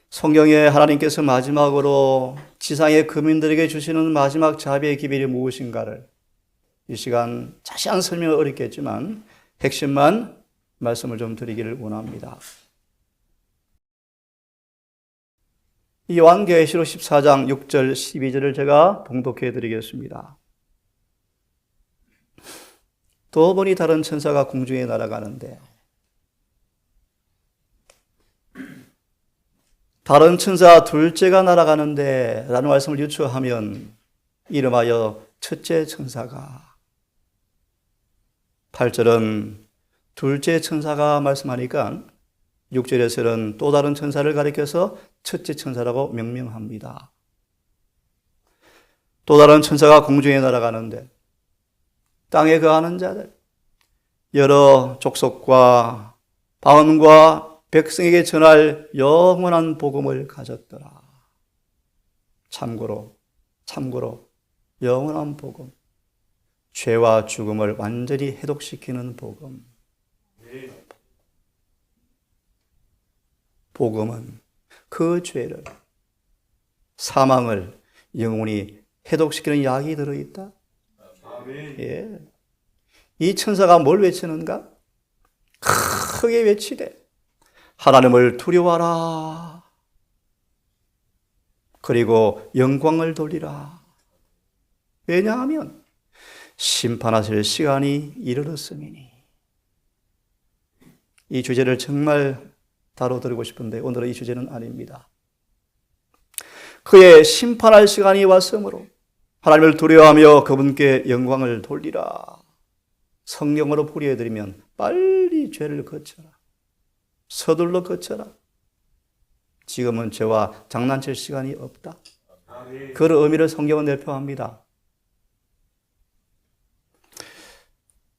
성경에 하나님께서 마지막으로 지상의 거민들에게 주시는 마지막 자비의 기별이 무엇인가를 이 시간 자세한 설명은 어렵겠지만 핵심만 말씀을 좀 드리기를 원합니다. 요한계시록 14장 6절 12절을 제가 봉독해 드리겠습니다. 또 보니 다른 천사가 공중에 날아가는데 다른 천사 둘째가 날아가는데 라는 말씀을 유추하면 이름하여 첫째 천사가 8절은 둘째 천사가 말씀하니까 6절에서는 또 다른 천사를 가리켜서 첫째 천사라고 명명합니다. 또 다른 천사가 공중에 날아가는데 땅에 거하는 자들 여러 족속과 방언과 백성에게 전할 영원한 복음을 가졌더라. 참고로 영원한 복음, 죄와 죽음을 완전히 해독시키는 복음. 복음은 그 죄를, 사망을 영원히 해독시키는 약이 들어있다. 예. 이 천사가 뭘 외치는가? 크게 외치되 하나님을 두려워하라. 그리고 영광을 돌리라. 왜냐하면 심판하실 시간이 이르렀음이니. 이 주제를 정말 다뤄드리고 싶은데 오늘은 이 주제는 아닙니다. 그의 심판할 시간이 왔으므로 하나님을 두려워하며 그분께 영광을 돌리라. 성경으로 풀이해드리면 빨리 죄를 거쳐라. 서둘러 거쳐라. 지금은 죄와 장난칠 시간이 없다. 그런 의미를 성경은 내포합니다.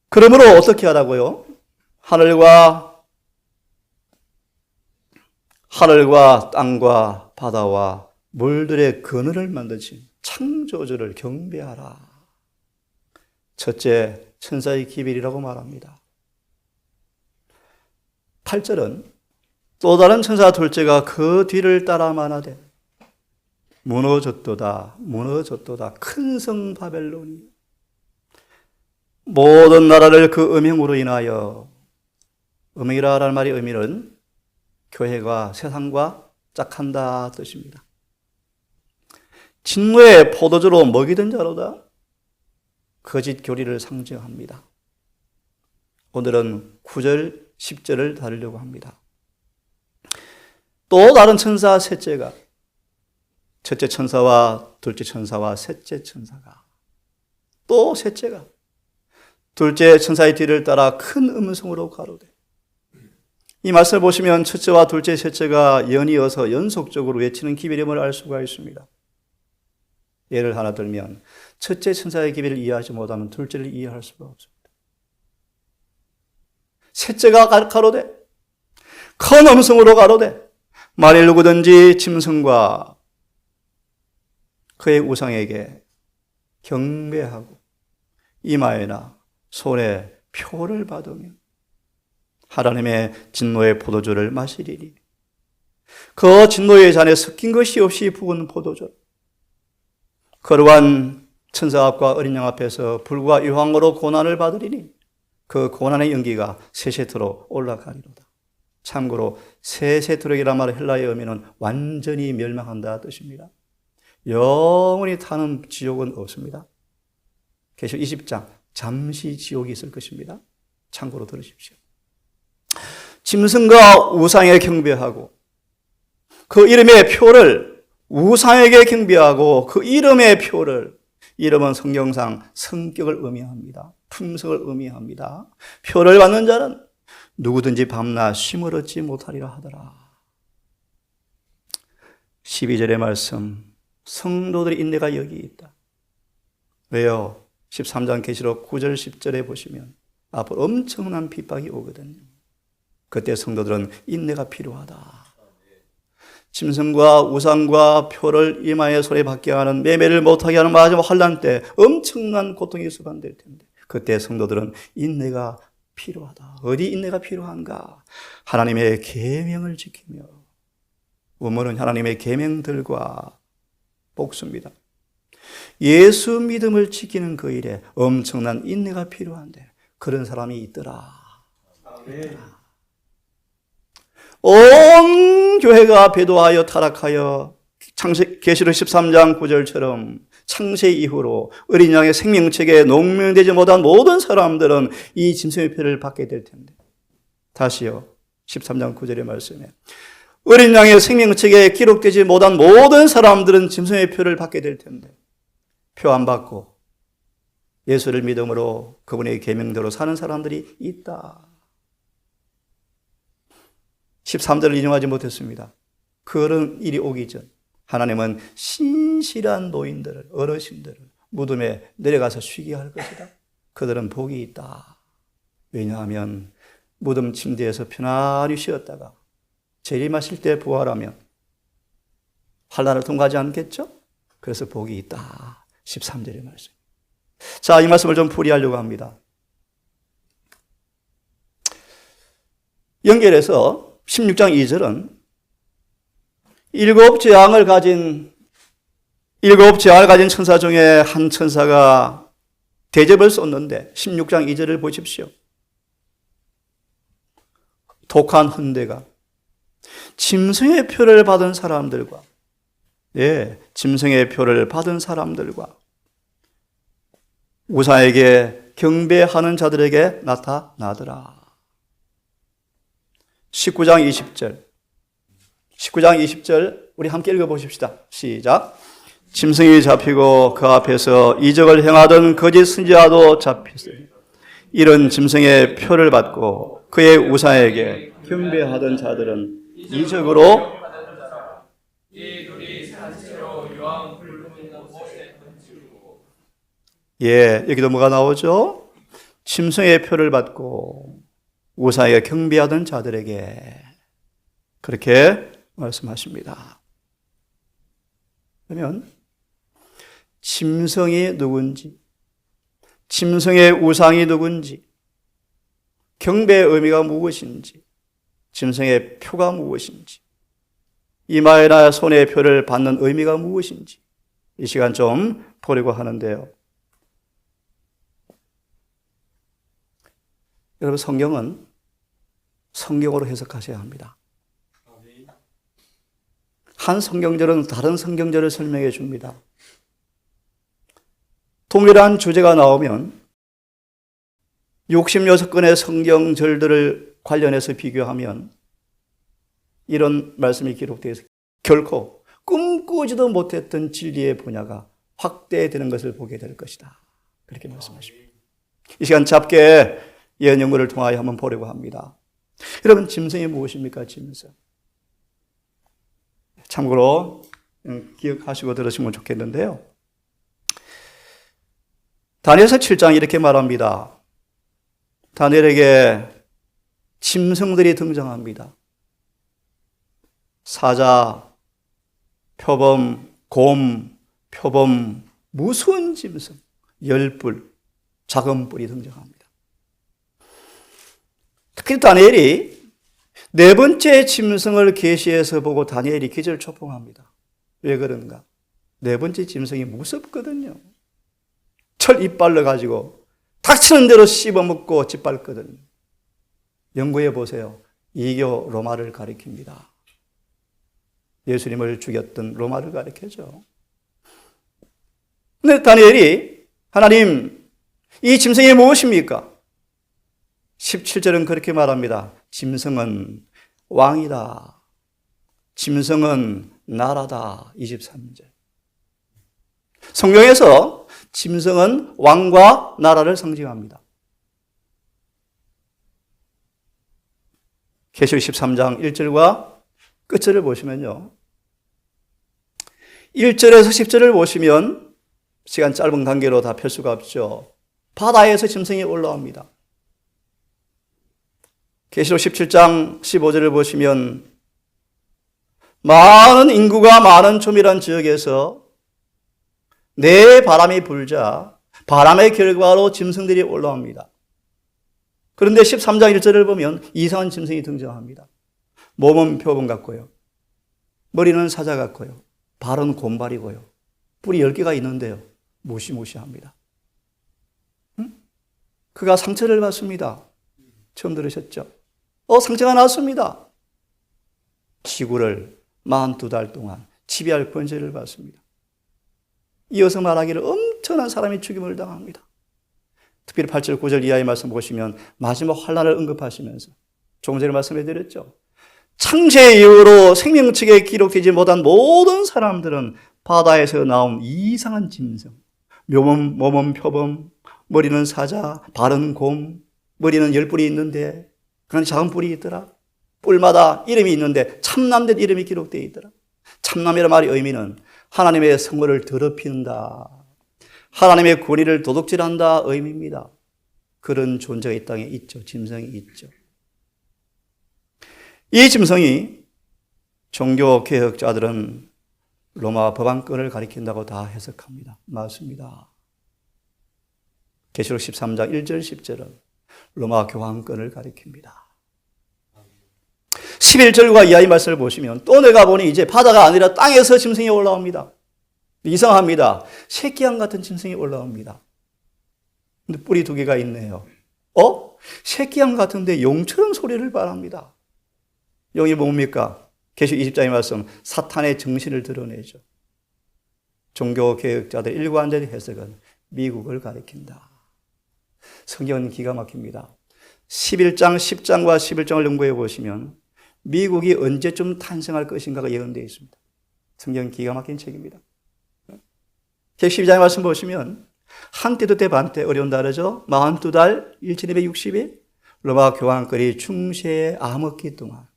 그러므로 어떻게 하라고요? 하늘과 땅과 바다와 물들의 그늘을 만드신 창조주를 경배하라. 첫째 천사의 기별이라고 말합니다. 8절은 또 다른 천사 둘째가 그 뒤를 따라 말하되 무너졌도다 큰 성 바벨론이 모든 나라를 그 음행으로 인하여, 음행이라는 말의 의미는 교회가 세상과 짝한다 뜻입니다. 진노의 포도주로 먹이던 자로다. 거짓 교리를 상징합니다. 오늘은 9절 10절을 다루려고 합니다. 또 다른 천사 셋째가, 첫째 천사와 둘째 천사와 셋째 천사가, 또 셋째가 둘째 천사의 뒤를 따라 큰 음성으로 가로되. 이 말씀을 보시면 첫째와 둘째, 셋째가 연이어서 연속적으로 외치는 기별임을 알 수가 있습니다. 예를 하나 들면 첫째 천사의 기별을 이해하지 못하면 둘째를 이해할 수가 없습니다. 셋째가 가로되, 큰 음성으로 가로되, 만일 누구든지 짐승과 그의 우상에게 경배하고 이마에나 손에 표를 받으면 하나님의 진노의 포도주를 마시리니 그 진노의 잔에 섞인 것이 없이 부은 포도주, 거룩한 천사 앞과 어린 양 앞에서 불과 유황으로 고난을 받으리니 그 고난의 연기가 세세토로 올라가리로다. 참고로 세세토록이란 말의 헬라의 의미는 완전히 멸망한다 뜻입니다. 영원히 타는 지옥은 없습니다. 계시록 20장 잠시 지옥이 있을 것입니다. 참고로 들으십시오. 짐승과 우상에 경배하고 그 이름의 표를 우상에게 경배하고 그 이름의 표를, 이름은 성경상 성격을 의미합니다. 품성을 의미합니다. 표를 받는 자는 누구든지 밤낮 쉼을 얻지 못하리라 하더라. 12절의 말씀, 성도들의 인내가 여기 있다. 왜요? 13장 계시록 9절 10절에 보시면 앞으로 엄청난 핍박이 오거든요. 그때 성도들은 인내가 필요하다. 짐승과 우상과 표를 이마에 손에 받게 하는, 매매를 못하게 하는 마지막 환난 때 엄청난 고통이 수반될 텐데 그때 성도들은 인내가 필요하다. 어디 인내가 필요한가? 하나님의 계명을 지키며 원문은 하나님의 계명들과 복수입니다. 예수 믿음을 지키는 그 일에 엄청난 인내가 필요한데 그런 사람이 있더라. 온 교회가 배도하여 타락하여 계시록 13장 9절처럼 창세 이후로 어린 양의 생명책에 농명되지 못한 모든 사람들은 이 짐승의 표를 받게 될 텐데, 다시요 13장 9절의 말씀에 어린 양의 생명책에 기록되지 못한 모든 사람들은 짐승의 표를 받게 될 텐데 표 안 받고 예수를 믿음으로 그분의 계명대로 사는 사람들이 있다. 13절을 인용하지 못했습니다. 그런 일이 오기 전 하나님은 신실한 노인들을, 어르신들을 무덤에 내려가서 쉬게 할 것이다. 그들은 복이 있다. 왜냐하면 무덤 침대에서 편안히 쉬었다가 재림하실 때 부활하면 환난을 통과하지 않겠죠? 그래서 복이 있다. 13절의 말씀. 자, 이 말씀을 좀 풀이하려고 합니다. 연결해서 16장 2절은 일곱 재앙을 가진 천사 중에 한 천사가 대접을 쏟는데 16장 2절을 보십시오. 독한 헌대가 짐승의 표를 받은 사람들과 짐승의 표를 받은 사람들과 우사에게 경배하는 자들에게 나타나더라. 19장 20절 우리 함께 읽어보십시다. 시작. 짐승이 잡히고 그 앞에서 이적을 행하던 거짓 선지자도 잡혔으니 이런 짐승의 표를 받고 그의 우사에게 경배하던 자들은 이적으로 여기도 뭐가 나오죠? 짐승의 표를 받고 우사에게 경배하던 자들에게 그렇게 말씀하십니다. 그러면 짐승이 누군지, 짐승의 우상이 누군지, 경배의 의미가 무엇인지, 짐승의 표가 무엇인지, 이마에나 손의 표를 받는 의미가 무엇인지 이 시간 좀 보려고 하는데요. 여러분, 성경은 성경으로 해석하셔야 합니다. 한 성경절은 다른 성경절을 설명해 줍니다. 동일한 주제가 나오면 66권의 성경절들을 관련해서 비교하면 이런 말씀이 기록되어 있어요. 결코 꿈꾸지도 못했던 진리의 분야가 확대되는 것을 보게 될 것이다. 그렇게 말씀하십니다. 이 시간 짧게 예언 연구를 통하여 한번 보려고 합니다. 여러분, 짐승이 무엇입니까? 짐승. 참고로 기억하시고 들으시면 좋겠는데요. 다니엘서 7장 이렇게 말합니다. 다니엘에게 짐승들이 등장합니다. 사자, 표범, 곰, 표범, 무서운 짐승, 열뿔, 작은 뿔이 등장합니다. 특히 다니엘이 네 번째 짐승을 계시해서 보고 다니엘이 기절초풍합니다. 왜 그런가? 네 번째 짐승이 무섭거든요. 철 이빨로 가지고 닥치는 대로 씹어먹고 짓밟거든요. 연구해 보세요. 이교 로마를 가리킵니다. 예수님을 죽였던 로마를 가리켜죠. 근데 다니엘이 하나님, 이 짐승이 무엇입니까? 17절은 그렇게 말합니다. 짐승은 왕이다. 짐승은 나라다. 23절. 성경에서 짐승은 왕과 나라를 상징합니다. 계시록 13장 1절과 끝절을 보시면요. 1절에서 10절을 보시면 시간 짧은 관계로 다 펼 수가 없죠. 바다에서 짐승이 올라옵니다. 계시록 17장 15절을 보시면 많은 인구가 많은 조밀한 지역에서 내 바람이 불자 바람의 결과로 짐승들이 올라옵니다. 그런데 13장 1절을 보면 이상한 짐승이 등장합니다. 몸은 표범 같고요. 머리는 사자 같고요. 발은 곰발이고요. 뿔이 10개가 있는데요. 무시무시합니다. 그가 상처를 받습니다. 처음 들으셨죠? 상처가 났습니다. 지구를 42달 동안 지배할 권세를 받습니다. 이어서 말하기를 엄청난 사람이 죽임을 당합니다. 특별히 8절 9절 이하의 말씀 보시면 마지막 환난을 언급하시면서 조금 전에 말씀해드렸죠. 창세 이후로 생명책에 기록되지 못한 모든 사람들은 바다에서 나온 이상한 짐승, 몸은 표범, 머리는 사자, 발은 곰, 머리는 10뿔이 있는데 그런 작은 뿔이 있더라. 뿔마다 이름이 있는데 참남된 이름이 기록되어 있더라. 참남이라는 말의 의미는 하나님의 성호를 더럽힌다, 하나님의 권위를 도둑질한다 의미입니다. 그런 존재가 이 땅에 있죠. 짐승이 있죠. 이 짐승이 종교개혁자들은 로마 법안권을 가리킨다고 다 해석합니다. 맞습니다. 계시록 13장 1절 10절은 로마 교황권을 가리킵니다. 11절과 이하의 말씀을 보시면 또 내가 보니 이제 바다가 아니라 땅에서 짐승이 올라옵니다. 이상합니다. 새끼양 같은 짐승이 올라옵니다. 근데 뿔이 2개가 있네요. 새끼양 같은데 용처럼 소리를 발합니다. 용이 뭡니까? 계시록 20장의 말씀, 사탄의 정신을 드러내죠. 종교개혁자들 일관된 해석은 미국을 가리킨다. 성경은 기가 막힙니다. 11장, 10장과 11장을 연구해 보시면 미국이 언제쯤 탄생할 것인가가 예언되어 있습니다. 성경은 기가 막힌 책입니다. 계시록 12장의 말씀 보시면 한때도 때 반때 어려운 달이죠. 42달 1260일 로마 교황권이 중세의 암흑기 동안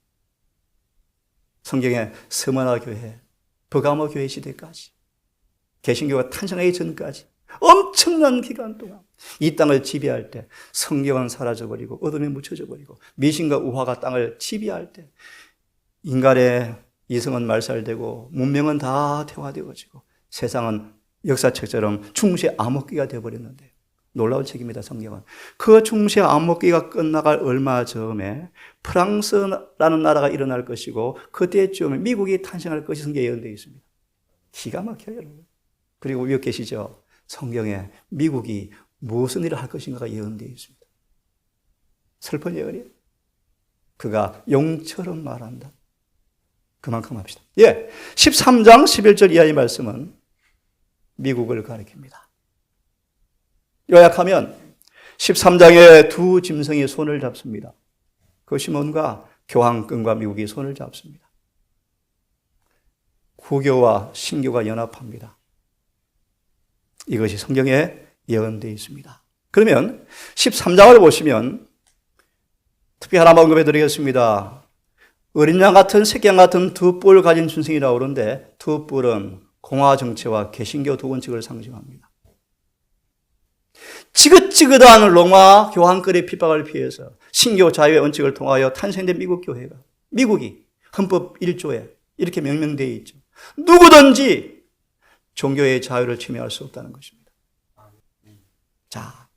성경의 서머나 교회, 버가모 교회 시대까지 개신교가 탄생하기 전까지 엄청난 기간 동안 이 땅을 지배할 때 성경은 사라져버리고 어둠에 묻혀져버리고 미신과 우화가 땅을 지배할 때 인간의 이성은 말살되고 문명은 다 퇴화되어지고 세상은 역사책처럼 중세 암흑기가 되어버렸는데 놀라운 책입니다. 성경은. 그 중세 암흑기가 끝나갈 얼마 전에 프랑스라는 나라가 일어날 것이고 그때쯤에 미국이 탄생할 것이 성경에 예언되어 있습니다. 기가 막혀요, 여러분. 그리고 위에 계시죠? 성경에 미국이 무슨 일을 할 것인가가 예언되어 있습니다. 슬픈 예언이에요. 그가 용처럼 말한다. 그만큼 합시다. 13장 11절 이하의 말씀은 미국을 가리킵니다. 요약하면 13장에 두 짐승이 손을 잡습니다. 그것이 뭔가 교황권과 미국이 손을 잡습니다. 구교와 신교가 연합합니다. 이것이 성경에 예언되어 있습니다. 그러면 13장을 보시면 특히 하나만 언급해 드리겠습니다. 어린 양 같은 새끼양 같은 두 뿔을 가진 짐승이라고 그러는데 두 뿔은 공화 정체와 개신교 두 원칙을 상징합니다. 지긋지긋한 로마 교황권의 핍박을 피해서 신교 자유의 원칙을 통하여 탄생된 미국 교회가 미국이 헌법 1조에 이렇게 명명되어 있죠. 누구든지 종교의 자유를 침해할 수 없다는 것입니다. 자,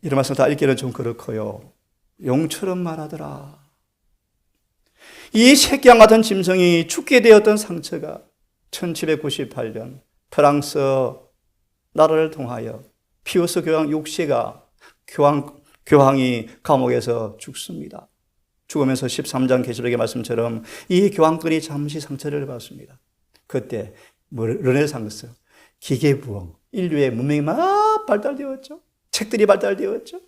이런 말씀 다 읽기는 좀 그렇고요. 용처럼 말하더라. 이 새끼양 같은 짐승이 죽게 되었던 상처가 1798년 프랑스 나라를 통하여 피우스 교황 6세가 교황이 감옥에서 죽습니다. 죽으면서 13장 계시록의 말씀처럼 이 교황권이 잠시 상처를 받습니다. 그때 르네상스, 기계부흥, 인류의 문명이 막 발달되었죠. 책들이 발달되었죠.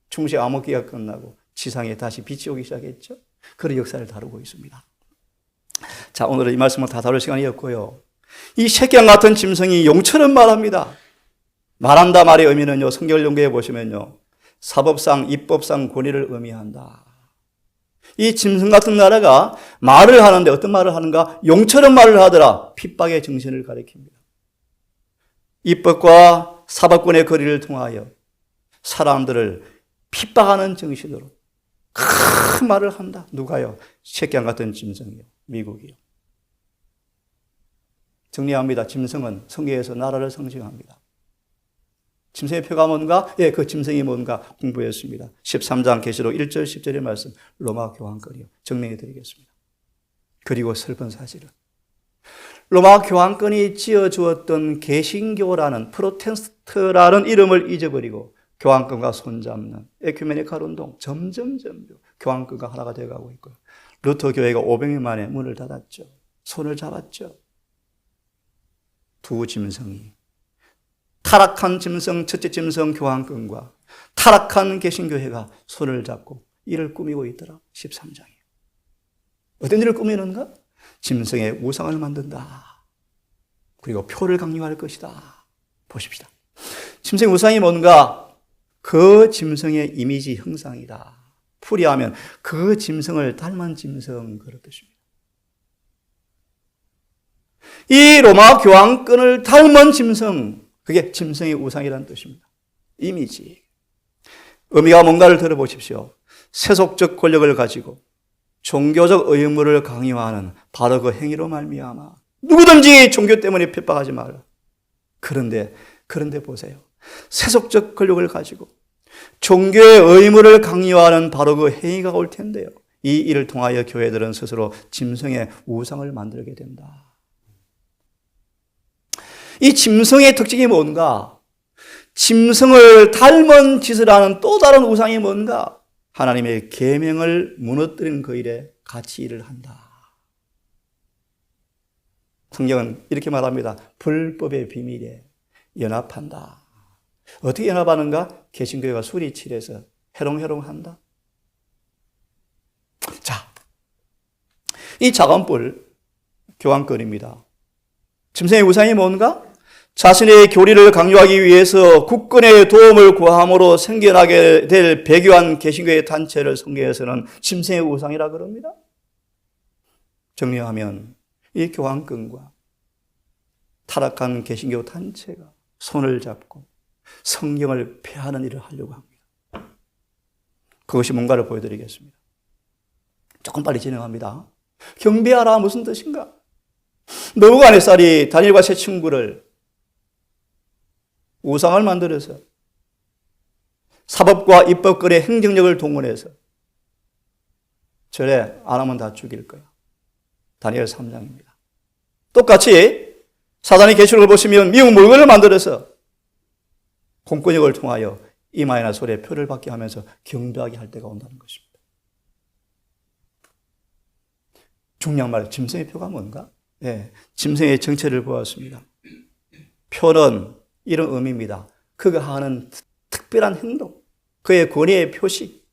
중세 암흑기가 끝나고 지상에 다시 빛이 오기 시작했죠. 그런 역사를 다루고 있습니다. 자, 오늘은 이 말씀을 다 다룰 시간이었고요. 이 새끼양 같은 짐승이 용처럼 말합니다. 말한다 말의 의미는요, 성경을 연구해 보시면요, 사법상, 입법상 권위를 의미한다. 이 짐승 같은 나라가 말을 하는데 어떤 말을 하는가? 용처럼 말을 하더라. 핍박의 정신을 가리킵니다. 입법과 사법권의 거리를 통하여 사람들을 핍박하는 정신으로 큰 말을 한다. 누가요? 새끼양 같은 짐승이요. 미국이요. 정리합니다. 짐승은 성경에서 나라를 상징합니다. 짐승의 표가 뭔가? 그 짐승이 뭔가 공부했습니다. 13장 계시록 1절 10절의 말씀 로마 교황권이요. 정리해 드리겠습니다. 그리고 슬픈 사실은 로마 교황권이 지어주었던 개신교라는 프로테스트라는 이름을 잊어버리고 교황권과 손잡는 에큐메니칼 운동 점점 교황권과 하나가 되어가고 있고요. 루터 교회가 500년 만에 문을 닫았죠. 손을 잡았죠. 두 짐승이 타락한 짐승, 첫째 짐승 교황권과 타락한 개신교회가 손을 잡고 일을 꾸미고 있더라. 13장이에요. 어떤 일을 꾸미는가? 짐승의 우상을 만든다. 그리고 표를 강요할 것이다. 보십시다. 짐승의 우상이 뭔가? 그 짐승의 이미지 형상이다. 풀이하면 그 짐승을 닮은 짐승, 그런 뜻입니다. 이 로마 교황권을 닮은 짐승, 그게 짐승의 우상이라는 뜻입니다. 이미지. 의미가 뭔가를 들어보십시오. 세속적 권력을 가지고 종교적 의무를 강요하는 바로 그 행위로 말미암아 누구든지 종교 때문에 핍박하지 마라. 그런데 보세요. 세속적 권력을 가지고 종교의 의무를 강요하는 바로 그 행위가 올 텐데요. 이 일을 통하여 교회들은 스스로 짐승의 우상을 만들게 된다. 이 짐승의 특징이 뭔가? 짐승을 닮은 짓을 하는 또 다른 우상이 뭔가? 하나님의 계명을 무너뜨리는 그 일에 같이 일을 한다. 성경은 이렇게 말합니다. 불법의 비밀에 연합한다. 어떻게 연합하는가? 개신교회가 수리칠해서 해롱해롱한다. 자, 이 작은 뿔 교황권입니다. 짐승의 우상이 뭔가? 자신의 교리를 강요하기 위해서 국권의 도움을 구함으로 생겨나게 될 배교한 개신교의 단체를 성경에서는 짐승의 우상이라 그럽니다. 정리하면 이 교황권과 타락한 개신교 단체가 손을 잡고 성경을 폐하는 일을 하려고 합니다. 그것이 뭔가를 보여드리겠습니다. 조금 빨리 진행합니다. 경배하라 무슨 뜻인가? 느부갓네살이 다니엘과 세 친구를 우상을 만들어서 사법과 입법권의 행정력을 동원해서 절에 안 하면 다 죽일 거야. 다니엘 3장입니다. 똑같이 사단의 계시록을 보시면 미국 물건을 만들어서 공권력을 통하여 이마에나 손에 표를 받게 하면서 경배하게 할 때가 온다는 것입니다. 중요한 말, 짐승의 표가 뭔가? 네, 짐승의 정체를 보았습니다. 표는 이런 의미입니다. 그가 하는 특별한 행동, 그의 권위의 표시,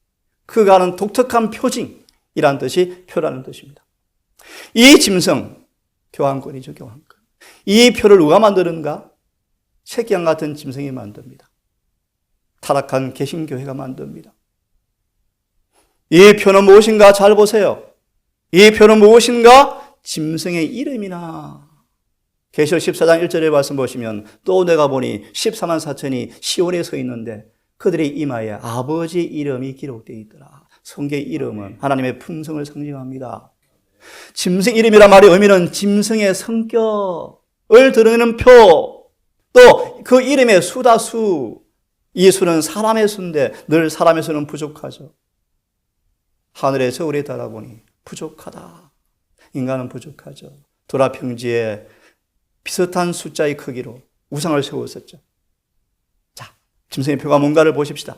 그가 하는 독특한 표징이라는 뜻이 표라는 뜻입니다. 이 짐승, 교황권이죠, 교황권. 이 표를 누가 만드는가? 새끼양 같은 짐승이 만듭니다. 타락한 개신교회가 만듭니다. 이 표는 무엇인가? 잘 보세요. 이 표는 무엇인가? 짐승의 이름이나. 계시록 14장 1절의 말씀 보시면 또 내가 보니 14만 4천이 시온에 서 있는데 그들의 이마에 아버지 이름이 기록되어 있더라. 성경의 이름은 하나님의 품성을 상징합니다. 짐승 이름이란 말의 의미는 짐승의 성격을 드러내는 표, 또 그 이름의 수다 수. 이 수는 사람의 수인데 늘 사람의 수는 부족하죠. 하늘의 저울에 달아보니 부족하다. 인간은 부족하죠. 도라평지에 비슷한 숫자의 크기로 우상을 세웠었죠. 자, 짐승의 표가 뭔가를 보십시다.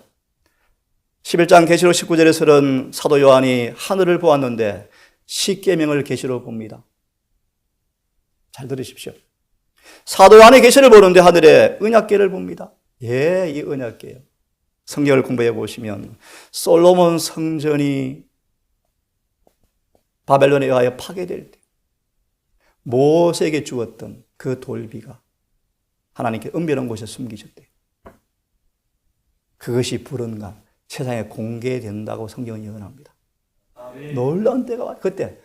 11장 계시록 19절에서는 사도 요한이 하늘을 보았는데 십계명을 계시로 봅니다. 잘 들으십시오. 사도 요한의 계시를 보는데 하늘에 언약궤를 봅니다. 예, 이 언약궤요. 성경을 공부해 보시면 솔로몬 성전이 바벨론에 의하여 파괴될 때 모세에게 주었던 그 돌비가 하나님께 은밀한 곳에 숨기셨대요. 그것이 불언간 세상에 공개된다고 성경은 예언합니다. 놀라운 때가 와요. 그때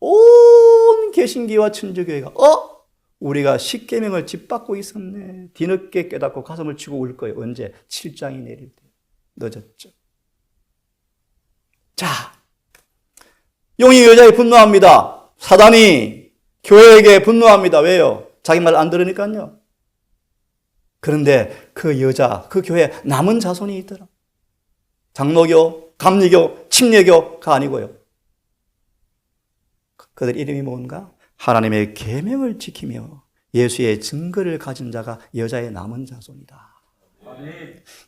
온 개신교와 천주교회가 우리가 십계명을 짓밟고 있었네. 뒤늦게 깨닫고 가슴을 치고 울 거예요. 언제? 7장이 내릴 때. 늦었죠. 자, 용이 여자에 분노합니다. 사단이 교회에게 분노합니다. 왜요? 자기 말 안 들으니까요. 그런데 그 여자, 그 교회에 남은 자손이 있더라. 장로교, 감리교, 침례교가 아니고요. 그들 이름이 뭔가? 하나님의 계명을 지키며 예수의 증거를 가진 자가 여자의 남은 자손이다.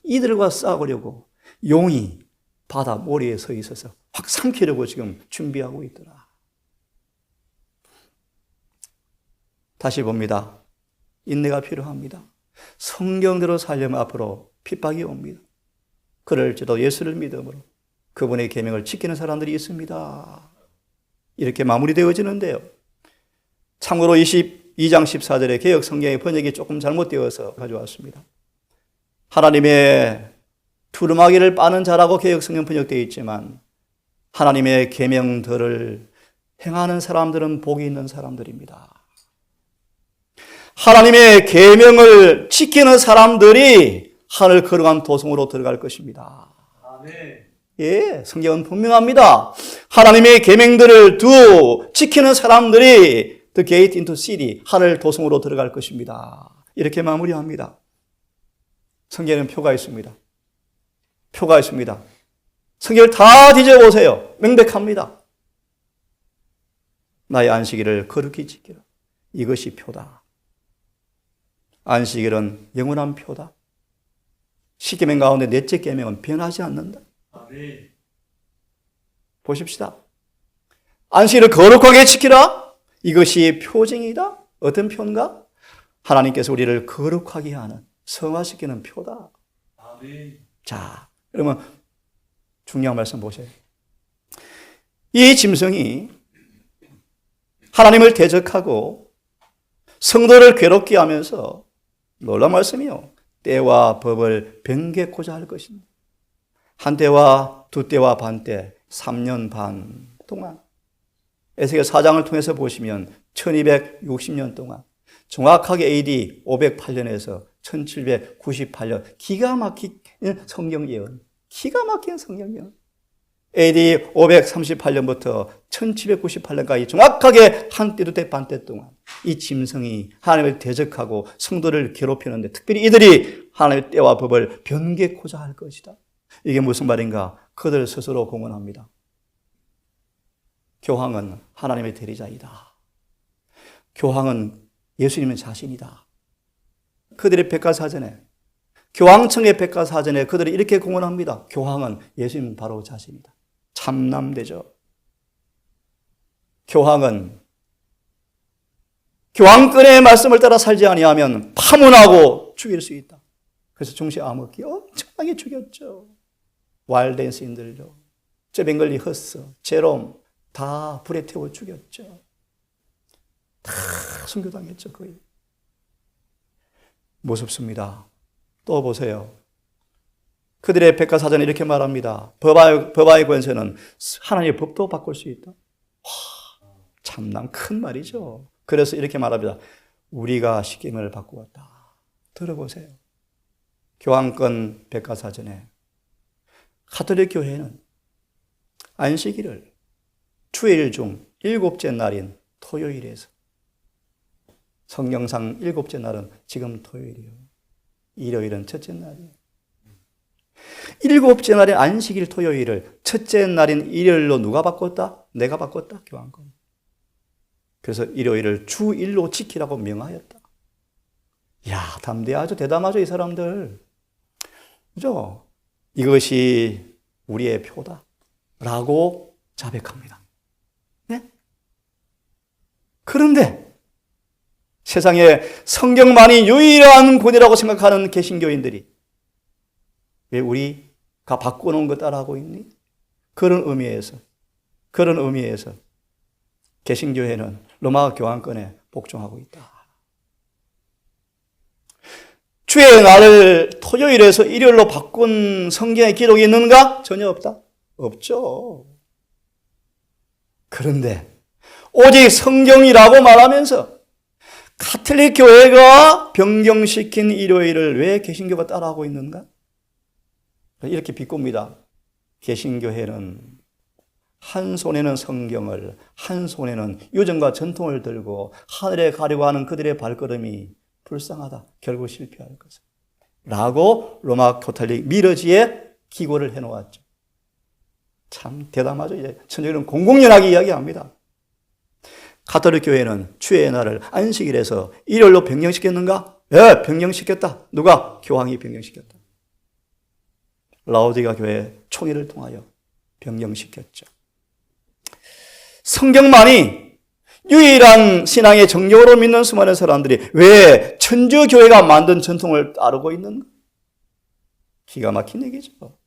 이들과 싸우려고 용이 바다 모래에 서 있어서 확 삼키려고 지금 준비하고 있더라. 다시 봅니다. 인내가 필요합니다. 성경대로 살려면 앞으로 핍박이 옵니다. 그럴지도 예수를 믿음으로 그분의 계명을 지키는 사람들이 있습니다. 이렇게 마무리되어지는데요. 참고로 22장 14절에 개역 성경의 번역이 조금 잘못되어서 가져왔습니다. 하나님의 두루마기를 빠는 자라고 개역 성경 번역되어 있지만 하나님의 계명들을 행하는 사람들은 복이 있는 사람들입니다. 하나님의 계명을 지키는 사람들이 하늘 거룩한 도성으로 들어갈 것입니다. 예, 성경은 분명합니다. 하나님의 계명들을 지키는 사람들이 The gate into city, 하늘 도성으로 들어갈 것입니다. 이렇게 마무리합니다. 성경에는 표가 있습니다. 표가 있습니다. 성경을 다 뒤져보세요. 명백합니다. 나의 안식일을 거룩히 지키라. 이것이 표다. 안식일은 영원한 표다. 십계명 가운데 넷째 계명은 변하지 않는다. 보십시다. 안식일을 거룩하게 지키라. 이것이 표징이다. 어떤 표인가? 하나님께서 우리를 거룩하게 하는, 성화시키는 표다. 자, 그러면 중요한 말씀 보세요. 이 짐승이 하나님을 대적하고 성도를 괴롭게 하면서 놀라운 말씀이요. 때와 법을 변개코자 할 것입니다. 한 때와 두 때와 반 때, 3년 반 동안. 에스겔 4장을 통해서 보시면 1260년 동안, 정확하게 AD 508년에서 1798년, 기가 막힌 성경 예언, 기가 막힌 성경 예언. AD 538년부터 1798년까지 정확하게 한 때, 두 때, 반 때 동안 이 짐승이 하나님을 대적하고 성도를 괴롭히는데 특별히 이들이 하나님의 때와 법을 변개코자 할 것이다. 이게 무슨 말인가? 그들 스스로 공언합니다. 교황은 하나님의 대리자이다. 교황은 예수님의 자신이다. 그들의 백과사전에, 교황청의 백과사전에 그들이 이렇게 공언합니다. 교황은 예수님 바로 자신이다. 참남되죠. 교황은 교황권의 말씀을 따라 살지 아니하면 파문하고 죽일 수 있다. 그래서 중세 암흑기 엄청나게 죽였죠. 와일덴스인들요, 제뱅글리 허스, 제롬 다 불에 태워 죽였죠. 다 순교당했죠. 거의. 무섭습니다. 또 보세요. 그들의 백과사전에 이렇게 말합니다. 법화의 권세는 하나님의 법도 바꿀 수 있다. 참남 큰 말이죠. 그래서 이렇게 말합니다. 우리가 십계명을 바꾸었다. 들어보세요. 교황권 백과사전에 가톨릭 교회는 안식일을 주일 중 7째 날인 토요일에서, 성경상 7째 날은 지금 토요일이에요. 일요일은 첫째 날이에요. 7째 날인 안식일 토요일을 첫째 날인 일요일로 누가 바꿨다? 내가 바꿨다. 교황권. 그래서 일요일을 주일로 지키라고 명하였다. 이야, 담대하죠. 대담하죠. 이 사람들. 그죠? 이것이 우리의 표다. 라고 자백합니다. 네? 그런데 세상에 성경만이 유일한 권위라고 생각하는 개신교인들이 왜 우리가 바꿔놓은 것 따라하고 있니? 그런 의미에서 개신교회는 로마 교황권에 복종하고 있다. 주의 날을 토요일에서 일요일로 바꾼 성경의 기록이 있는가? 전혀 없다. 없죠. 그런데 오직 성경이라고 말하면서 가톨릭 교회가 변경시킨 일요일을 왜 개신교가 따라하고 있는가? 이렇게 비꼽니다. 개신교회는 한 손에는 성경을, 한 손에는 유전과 전통을 들고 하늘에 가려고 하는 그들의 발걸음이 불쌍하다. 결국 실패할 것을. 라고 로마 가톨릭 미러지에 기고를 해놓았죠. 참 대담하죠. 이제 천주교는 공공연하게 이야기합니다. 가톨릭 교회는 주의 날을 안식일에서 일요일로 변경시켰는가? 예, 변경시켰다. 누가? 교황이 변경시켰다. 라오디가 교회 총회를 통하여 변경시켰죠. 성경만이 유일한 신앙의 정력으로 믿는 수많은 사람들이 왜 천주교회가 만든 전통을 따르고 있는가? 기가 막힌 얘기죠.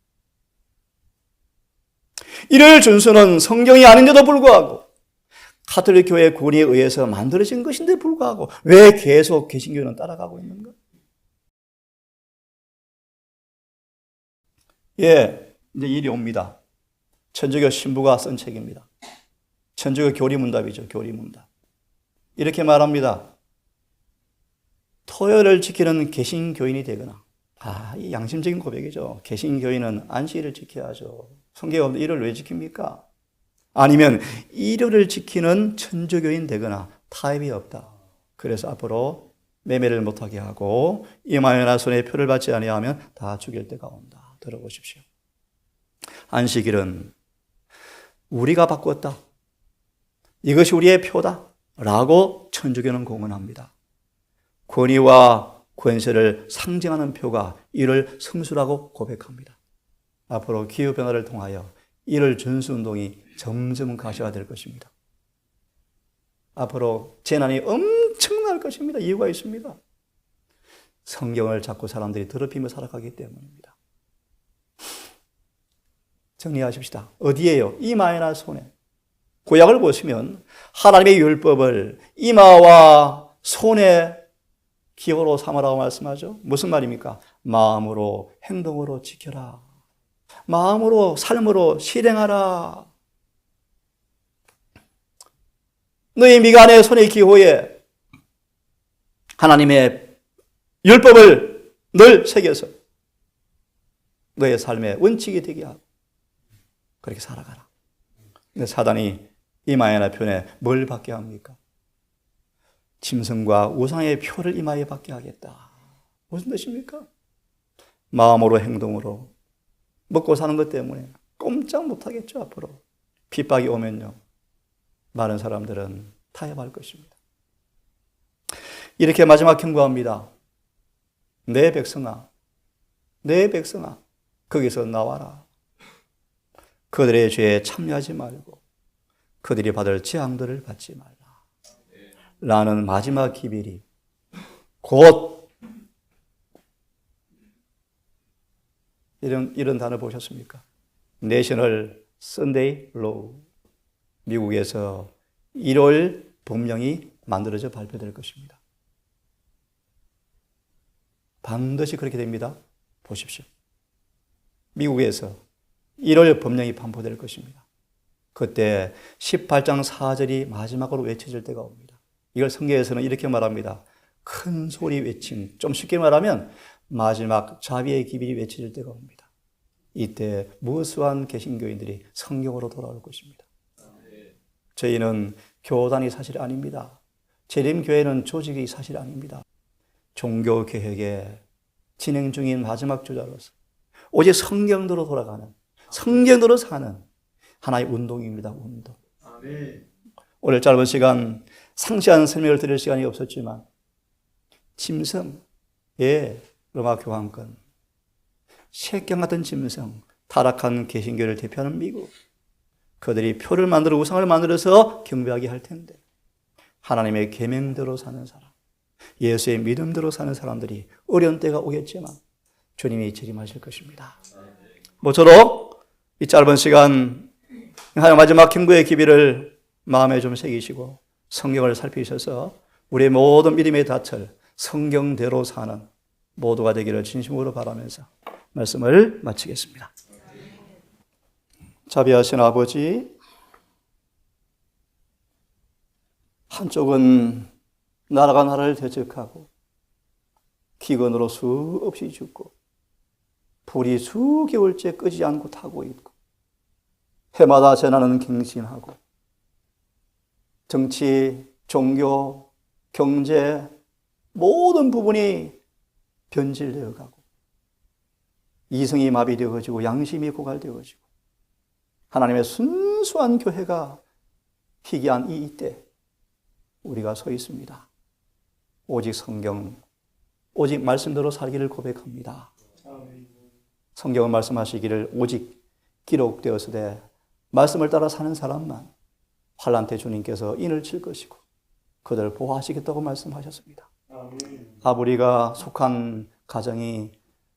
이를 준수는 성경이 아닌데도 불구하고 가톨릭 교회 권위에 의해서 만들어진 것인데 불구하고 왜 계속 개신교는 따라가고 있는가? 예, 이제 일이 옵니다. 천주교 신부가 쓴 책입니다. 천주교 교리문답이죠. 교리문답. 이렇게 말합니다. 토요일을 지키는 개신교인이 되거나, 이 양심적인 고백이죠. 개신교인은 안식일을 지켜야죠. 성경에 없는 일을 왜 지킵니까? 아니면 일요일을 지키는 천주교인 되거나 타협이 없다. 그래서 앞으로 매매를 못하게 하고 이마에나 손에 표를 받지 아니하면 다 죽일 때가 온다. 들어보십시오. 안식일은 우리가 바꾸었다. 이것이 우리의 표다. 라고 천주교는 공언합니다. 권위와 권세를 상징하는 표가 이를 성수라고 고백합니다. 앞으로 기후변화를 통하여 이를 준수운동이 점점 가시화될 것입니다. 앞으로 재난이 엄청날 것입니다. 이유가 있습니다. 성경을 자꾸 사람들이 더럽히며 살아가기 때문입니다. 정리하십시다. 어디에요? 이마에나 손에. 구약을 보시면 하나님의 율법을 이마와 손에 기호로 삼으라고 말씀하죠. 무슨 말입니까? 마음으로, 행동으로 지켜라. 마음으로, 삶으로 실행하라. 너희 미간의 손의 기호에 하나님의 율법을 늘 새겨서 너의 삶의 원칙이 되게 하고 그렇게 살아가라. 근데 사단이 이마에나 편에 뭘 받게 합니까? 짐승과 우상의 표를 이마에 받게 하겠다. 무슨 뜻입니까? 마음으로 행동으로 먹고 사는 것 때문에 꼼짝 못하겠죠. 앞으로 핍박이 오면요. 많은 사람들은 타협할 것입니다. 이렇게 마지막 경고합니다. 내 백성아, 내 백성아, 거기서 나와라. 그들의 죄에 참여하지 말고 그들이 받을 재앙들을 받지 말라. 라는 마지막 기별이 곧 이런 단어 보셨습니까? 내셔널 선데이 로우. 미국에서 1월 법령이 만들어져 발표될 것입니다. 반드시 그렇게 됩니다. 보십시오. 미국에서 1월 법령이 반포될 것입니다. 그때 18장 4절이 마지막으로 외쳐질 때가 옵니다. 이걸 성경에서는 이렇게 말합니다. 큰 소리 외침. 좀 쉽게 말하면 마지막 자비의 기별이 외쳐질 때가 옵니다. 이때 무수한 개신교인들이 성경으로 돌아올 것입니다. 저희는 교단이 사실 아닙니다. 재림교회는 조직이 사실 아닙니다. 종교개혁의 진행 중인 마지막 주자로서 오직 성경대로 돌아가는, 성경대로 사는 하나의 운동입니다. 운동. 오늘 짧은 시간 상세한 설명을 드릴 시간이 없었지만 짐승, 로마 교황권, 색경 같은 짐승, 타락한 개신교를 대표하는 미국, 그들이 표를 만들어 우상을 만들어서 경배하게 할 텐데 하나님의 계명대로 사는 사람, 예수의 믿음대로 사는 사람들이 어려운 때가 오겠지만 주님이 재림하실 것입니다. 모쪼록 이 짧은 시간 하나님 마지막 경고의 기별을 마음에 좀 새기시고 성경을 살피셔서 우리의 모든 믿음의 닻을 성경대로 사는 모두가 되기를 진심으로 바라면서 말씀을 마치겠습니다. 자비하신 아버지, 한쪽은 나라가 나라를 대적하고 기근으로 수없이 죽고 불이 수개월째 끄지 않고 타고 있고 해마다 재난은 갱신하고 정치, 종교, 경제 모든 부분이 변질되어 가고 이성이 마비되어지고 양심이 고갈되어지고 하나님의 순수한 교회가 희귀한 이때 우리가 서 있습니다. 오직 성경, 오직 말씀대로 살기를 고백합니다. 성경은 말씀하시기를 오직 기록되었으되 말씀을 따라 사는 사람만 환난 때 주님께서 인을 칠 것이고 그들을 보호하시겠다고 말씀하셨습니다. 아무리가 속한 가정이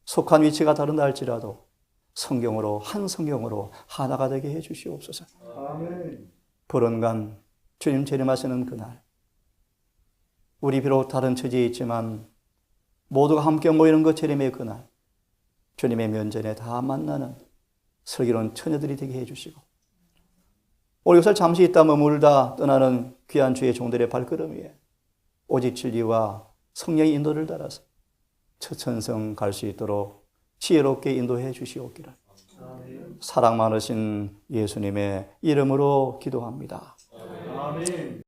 속한 위치가 다른다 할지라도 성경으로 한 성경으로 하나가 되게 해 주시옵소서. 보름간 주님 재림하시는 그날 우리 비록 다른 처지에 있지만 모두가 함께 모이는 그 재림의 그날 주님의 면전에 다 만나는 슬기로운 처녀들이 되게 해주시고 오늘 이곳을 잠시 있다 머물다 떠나는 귀한 주의 종들의 발걸음 위에 오직 진리와 성령의 인도를 따라서 처천성 갈 수 있도록 지혜롭게 인도해 주시옵기를 사랑 많으신 예수님의 이름으로 기도합니다. 아멘.